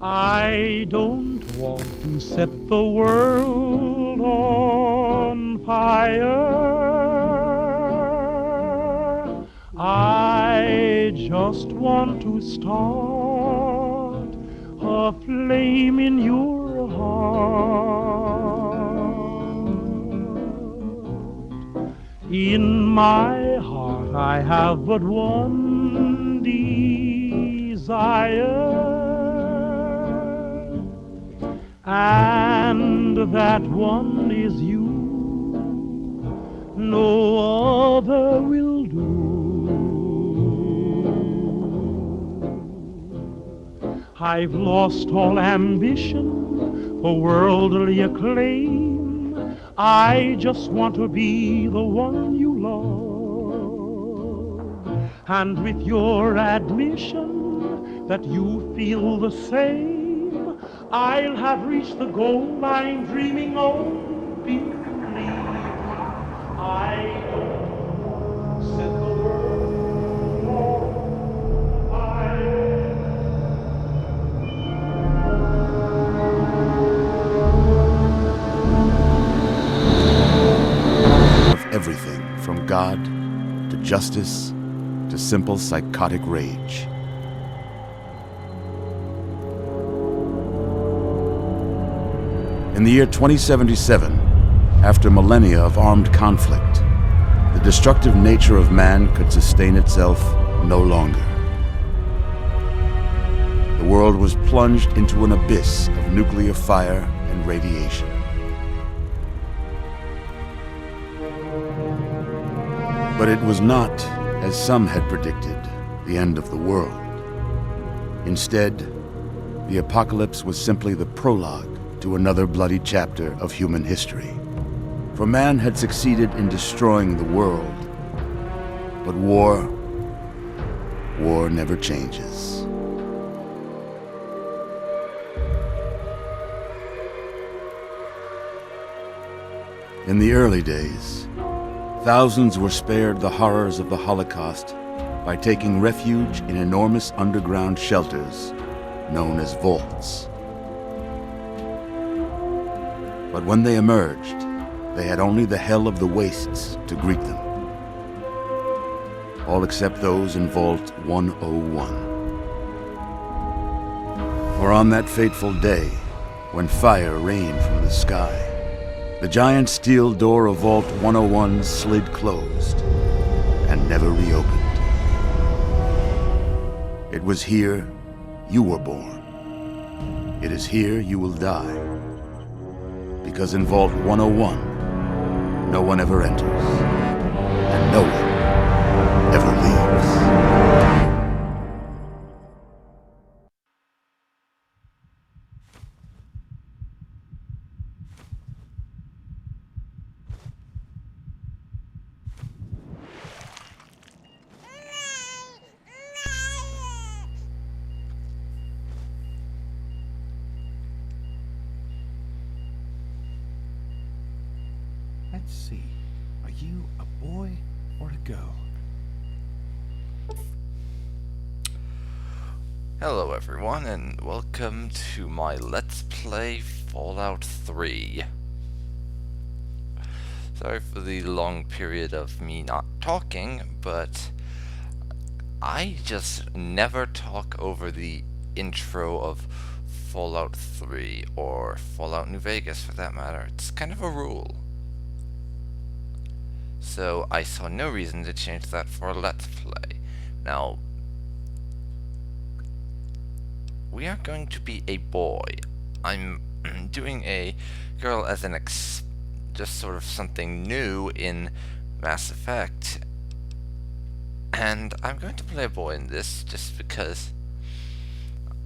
I don't want to set the world on fire. I just want to start a flame in your heart. In my heart I have but one desire, and that one is you. No other will do. I've lost all ambition for worldly acclaim. I just want to be the one you love. And with your admission that you feel the same, I'll have reached the goal I'm dreaming of. Believe me, I don't set the world on fire. Of everything from God to justice to simple psychotic rage. In the year 2077, after millennia of armed conflict, the destructive nature of man could sustain itself no longer. The world was plunged into an abyss of nuclear fire and radiation. But it was not, as some had predicted, the end of the world. Instead, the apocalypse was simply the prologue to another bloody chapter of human history. For man had succeeded in destroying the world, but war never changes. In the early days, thousands were spared the horrors of the Holocaust by taking refuge in enormous underground shelters known as vaults. But when they emerged, they had only the hell of the wastes to greet them. All except those in Vault 101. For on that fateful day, when fire rained from the sky, the giant steel door of Vault 101 slid closed and never reopened. It was here you were born. It is here you will die. Because in Vault 101, no one ever enters, and no one ever leaves. Let's see. Are you a boy or a girl? Hello everyone, and welcome to my Let's Play Fallout 3. Sorry for the long period of me not talking, but I just never talk over the intro of Fallout 3, or Fallout New Vegas for that matter. It's kind of a rule. So I saw no reason to change that for a Let's Play. Now, we are going to be a boy. I'm doing a girl as an just sort of something new in Mass Effect. And I'm going to play a boy in this just because,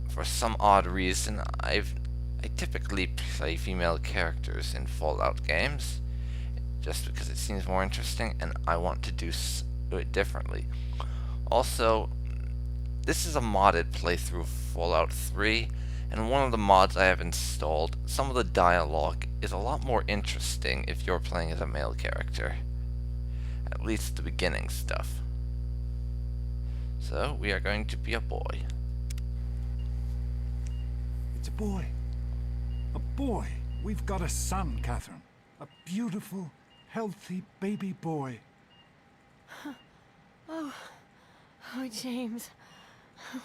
for some odd reason, I typically play female characters in Fallout games, just because it seems more interesting, and I want to do it differently. Also, this is a modded playthrough of Fallout 3, and one of the mods I have installed, some of the dialogue is a lot more interesting if you're playing as a male character. At least the beginning stuff. So we are going to be a boy. It's a boy. A boy. We've got a son, Catherine. A beautiful, healthy baby boy. Oh, James.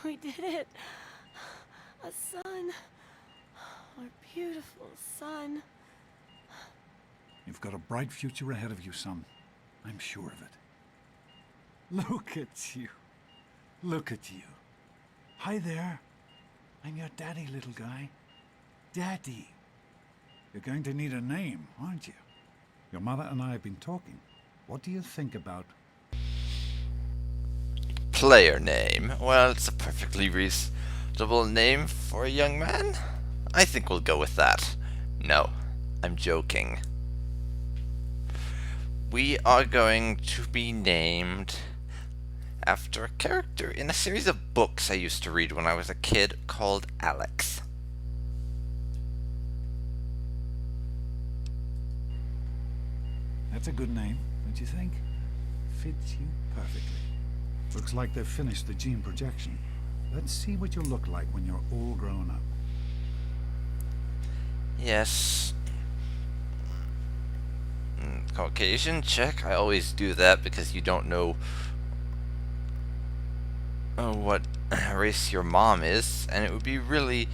We did it. A son. Our beautiful son. You've got a bright future ahead of you, son. I'm sure of it. Look at you. Look at you. Hi there. I'm your daddy, little guy. Daddy. You're going to need a name, aren't you? Your mother and I have been talking. What do you think about... Player name. Well, it's a perfectly reasonable name for a young man. I think we'll go with that. No, I'm joking. We are going to be named after a character in a series of books I used to read when I was a kid called Alex. That's a good name, don't you think? Fits you perfectly. Looks like they've finished the gene projection. Let's see what you'll look like when you're all grown up. Yes. Caucasian, check. I always do that because you don't know what race your mom is, and it would be really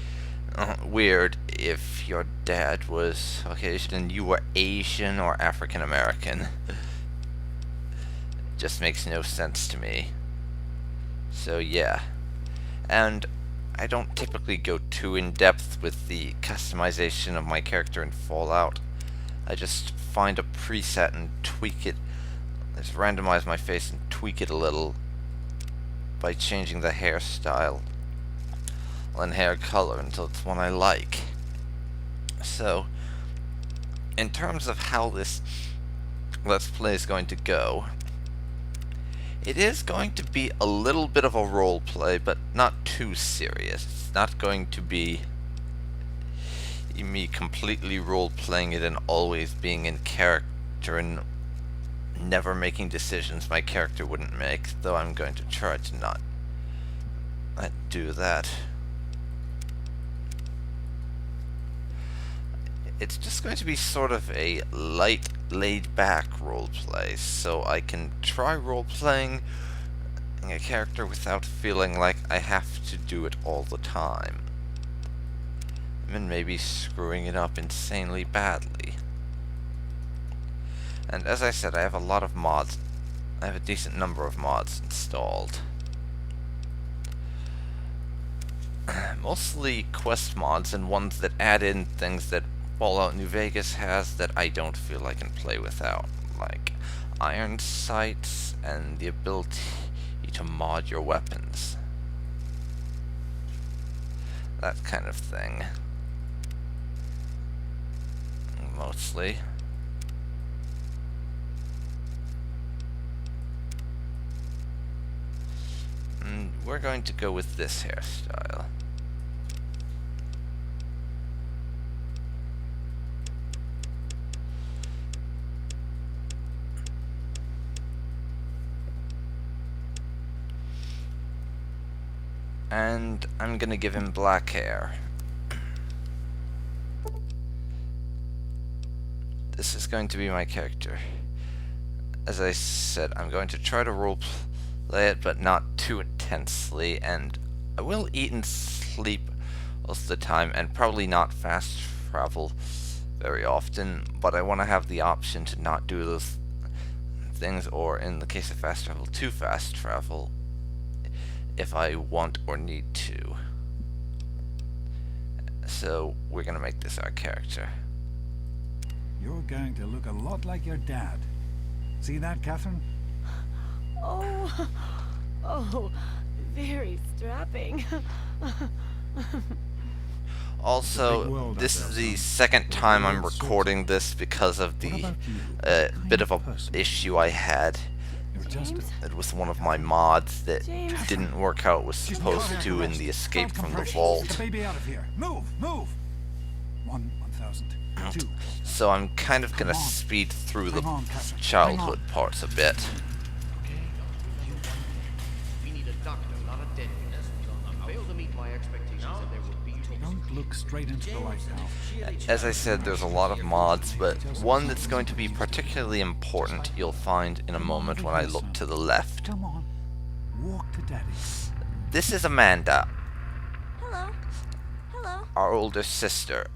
weird if your dad was Caucasian and you were Asian or African American. Just makes no sense to me. So yeah. And I don't typically go too in depth with the customization of my character in Fallout. I just find a preset and tweak it. Just randomize my face and tweak it a little by changing the hairstyle and hair color until it's one I like. So, in terms of how this Let's Play is going to go, it is going to be a little bit of a role play, but not too serious. It's not going to be me completely role-playing it and always being in character and never making decisions my character wouldn't make, though I'm going to try to not do that. It's just going to be sort of a light, laid-back roleplay, so I can try role-playing a character without feeling like I have to do it all the time. And maybe screwing it up insanely badly. And as I said, I have a lot of mods. I have a decent number of mods installed. Mostly quest mods and ones that add in things that Fallout New Vegas has that I don't feel I can play without, like Ironsights and the ability to mod your weapons. That kind of thing. Mostly. And we're going to go with this hairstyle. And I'm gonna give him black hair. This is going to be my character. As I said, I'm going to try to roleplay it, but not too intensely, and I will eat and sleep most of the time, and probably not fast travel very often, but I want to have the option to not do those things, or in the case of fast travel, to fast travel, if I want or need to. So, we're gonna make this our character. You're going to look a lot like your dad. See that, Catherine? Oh, very strapping. Also, this is the second time I'm recording this because of the bit of a issue I had. It was one of my mods that didn't work how it was supposed to in the escape from the vault. Get the baby out of here. Move, move. 1,000. 2. So I'm kind of gonna speed through the childhood parts a bit. We need a doctor Don't look straight into the light, pal. As I said, there's a lot of mods, but one that's going to be particularly important you'll find in a moment when I look to the left. Come on. Walk to Daddy. This is Amanda, Hello. Hello. our older sister,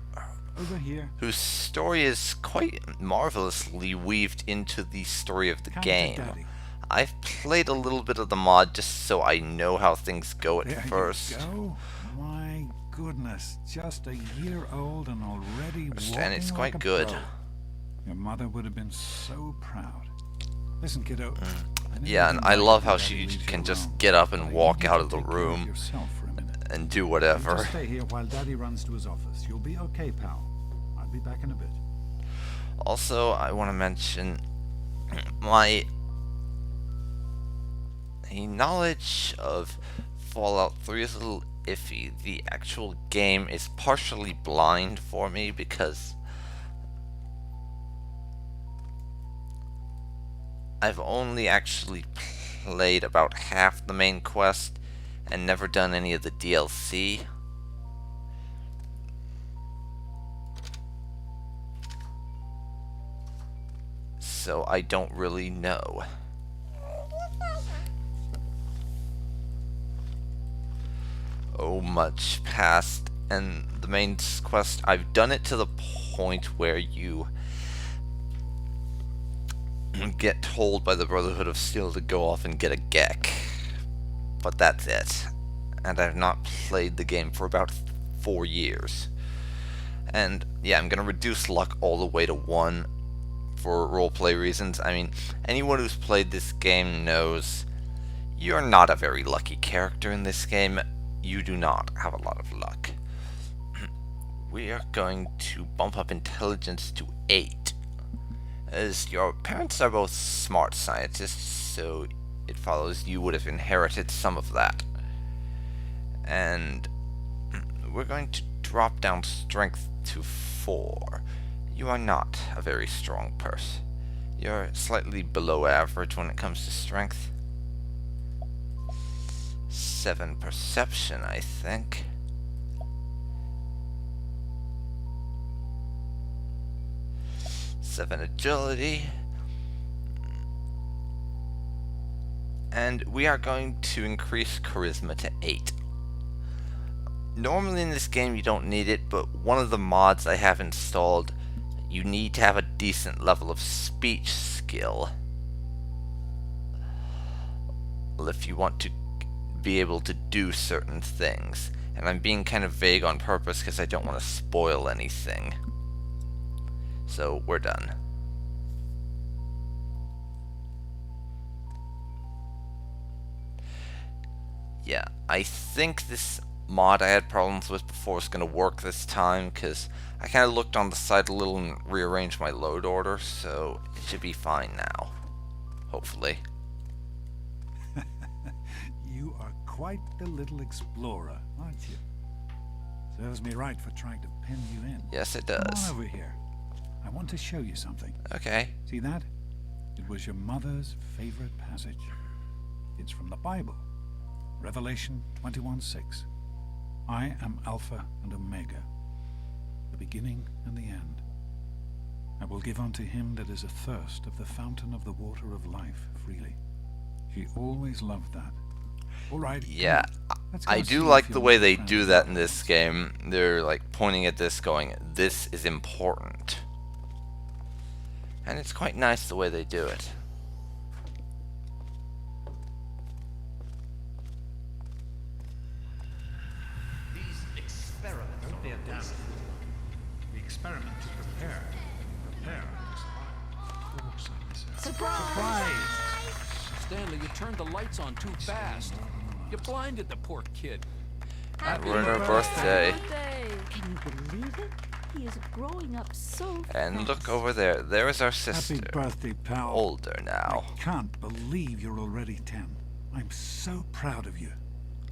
Over here. whose story is quite marvelously weaved into the story of the Come to game. Daddy. I've played a little bit of the mod just so I know how things go at There first. you go. My goodness, just a year old and already walking And it's quite like a good. pro. Your mother would have been so proud. Listen, kiddo. I know Yeah, you and didn't I like love it how when she Daddy leaves can you just alone, get up but and I walk need you out to of the take care of room yourself for a minute. and do You whatever. just stay here while Daddy runs to his office. You'll be okay, pal. I'll be back in a bit. Also, I want to mention my knowledge of Fallout 3 is a little iffy. The actual game is partially blind for me because I've only actually played about half the main quest and never done any of the DLC. So I don't really know. Oh, much past, and the main quest, I've done it to the point where you get told by the Brotherhood of Steel to go off and get a Gek. But that's it. And I've not played the game for about 4 years. And yeah, I'm gonna reduce luck all the way to 1 for roleplay reasons. I mean, anyone who's played this game knows you're not a very lucky character in this game. You do not have a lot of luck. We are going to bump up intelligence to 8. As your parents are both smart scientists, so it follows you would have inherited some of that. And we're going to drop down strength to 4. You are not a very strong person. You're slightly below average when it comes to strength. 7 perception, I think. Seven agility. And we are going to increase charisma to 8. Normally in this game you don't need it, but one of the mods I have installed, you need to have a decent level of speech skill if you want to be able to do certain things. And I'm being kind of vague on purpose because I don't want to spoil anything. So we're done. Yeah, I think this mod I had problems with before is going to work this time, because I kind of looked on the side a little and rearranged my load order, so it should be fine now. Hopefully. You are quite the little explorer, aren't you? Serves me right for trying to pin you in. Yes, it Come does. on over here. I want to show you something. Okay. See that? It was your mother's favorite passage. It's from the Bible. Revelation 21:6. I am Alpha and Omega, the beginning and the end. I will give unto him that is athirst of the fountain of the water of life freely. She always loved that. All right. come Yeah, on. Let's go I see do if like your the way little they friend do is that all in this right. game. They're like pointing at this going, this is important. And it's quite nice the way they do it. These experiments are They're damn. The experiment to prepare to survive. Surprise! Stanley, you turned the lights on too fast. You blinded the poor kid. We're in her birthday. Can you believe it? He is growing up so And fast. look over there. There is our sister. Happy birthday, pal. Older now. I can't believe you're already 10. I'm so proud of you.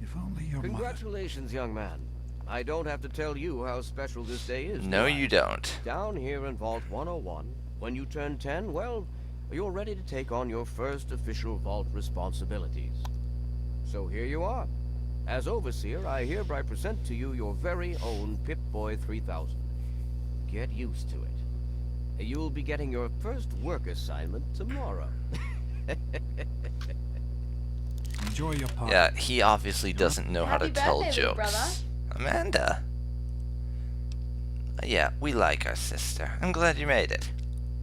If only your mother... Congratulations, young man. I don't have to tell you how special this day is. No, do I? you don't. Down here in Vault 101, when you turn 10, well, you're ready to take on your first official Vault responsibilities. So here you are. As overseer, I hereby present to you your very own Pip-Boy 3000. Get used to it. You'll be getting your first work assignment tomorrow. Enjoy your party. Yeah, he obviously doesn't know how to Happy tell birthday, little jokes. Amanda. Yeah, we like our sister. I'm glad you made it.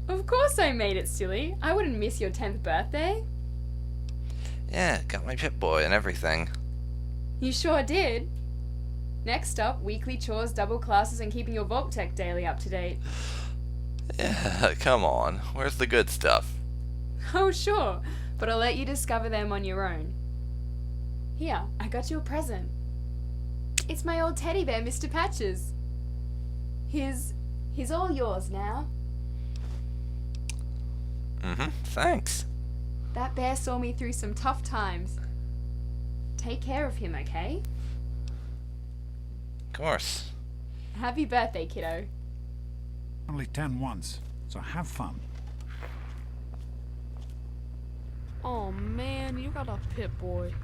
Of course I made it, silly. I wouldn't miss your 10th birthday. Yeah, got my Pip-Boy and everything. You sure did. Next up, weekly chores, double classes, and keeping your Vault Tech daily up to date. Yeah, come on. Where's the good stuff? Oh, sure, but I'll let you discover them on your own. Here, I got you a present. It's my old teddy bear, Mr. Patches. He's all yours now. Thanks. That bear saw me through some tough times. Take care of him, okay? Of course. Happy birthday, kiddo. Only 10 once, so have fun. Oh man, you got a Pip-Boy.